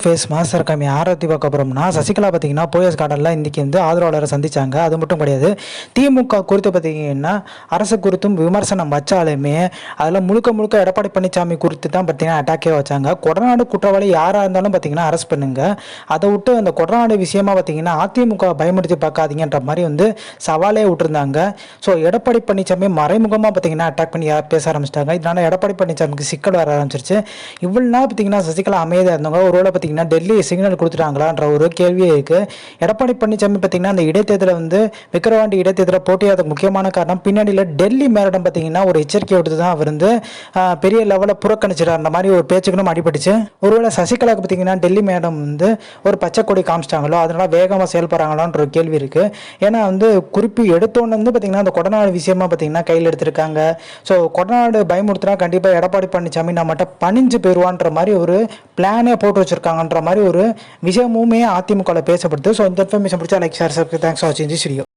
Face master கம்மி ஆரத்தி பார்க்க போகிறோம்னா சசிகலா பார்த்தீங்கன்னா போயஸ் கார்டனில் இன்றைக்கி வந்து ஆதரவாளரை சந்தித்தாங்க. அது மட்டும் கிடையாது, திமுக குறித்து பார்த்தீங்கன்னா அரசு குறித்தும் விமர்சனம் வச்சாலுமே அதில் முழுக்க முழுக்க எடப்பாடி பழனிசாமி குறித்து தான் பார்த்தீங்கன்னா அட்டாக்கே வச்சாங்க. கொடநாடு குற்றவாளி யாராக இருந்தாலும் பார்த்தீங்கன்னா அரெஸ்ட் பண்ணுங்க, அதை விட்டு அந்த கொடநாடு விஷயமா பார்த்தீங்கன்னா அதிமுக பயமுறுத்தி பார்க்காதீங்கன்ற மாதிரி வந்து சவாலே விட்டுருந்தாங்க. ஸோ எடப்பாடி பழனிசாமி மறைமுகமாக பார்த்தீங்கன்னா அட்டாக் பண்ணி பேச ஆரம்பிச்சிட்டாங்க. இதனால் எடப்பாடி பழனிசாமிக்கு சிக்கல் வர ஆரம்பிச்சிருச்சு. இவ்வளோ நாள் பார்த்தீங்கன்னா சசிகலா அமைதியாக இருந்தவங்க ஒரு வேளை பார்த்தீங்கன்னா டெல்லி சிக்னல் கொடுத்துட்டாங்களான்ற ஒரு கேள்வியே இருக்குது. எடப்பாடி பழனிசாமி பார்த்தீங்கன்னா அந்த இடைத்தேர்தலை வந்து விக்கிரவாண்டி இடைத்தேர்தலை போட்டியாததுக்கு முக்கியமான காரணம் பின்னாடியில் டெல்லி மேலிடம் பார்த்தீங்கன்னா ஒரு எச்சரிக்கை விடுத்து தான் அவர் வந்து பெரிய லெவலில் புறக்கணிச்சிடார். அந்த மாதிரி ஒரு பேச்சுக்கணும் அடிபட்டுச்சு. ஒருவேளை சசிகலாவுக்கு பார்த்தீங்கன்னா டெல்லி மேடம் வந்து ஒரு பச்சை கொடி காமிச்சிட்டாங்களோ, அதனால வேகமாக செயல்படுறாங்களான்ற ஒரு கேள்வி இருக்குது. ஏன்னா வந்து குறிப்பு எடுத்தோன்னு வந்து பார்த்தீங்கன்னா அந்த கொடநாடு விஷயமா பார்த்தீங்கன்னா கையில் எடுத்திருக்காங்க. ஸோ கொடநாடு பயமுறுத்தினா கண்டிப்பாக எடப்பாடி பழனிசாமி நம்மகிட்ட பணிஞ்சு போயிடுவான்ற மாதிரி ஒரு பிளானே போட்டு வச்சிருக்காங்கன்ற மாதிரி ஒரு விஷயமுமே அதிமுகவில் பேசப்படுது. ஸோ இந்த இன்ஃபர்மேஷன் பிடிச்சா like share subscribe. Thanks for வாட்சிங் திஸ் வீடியோ.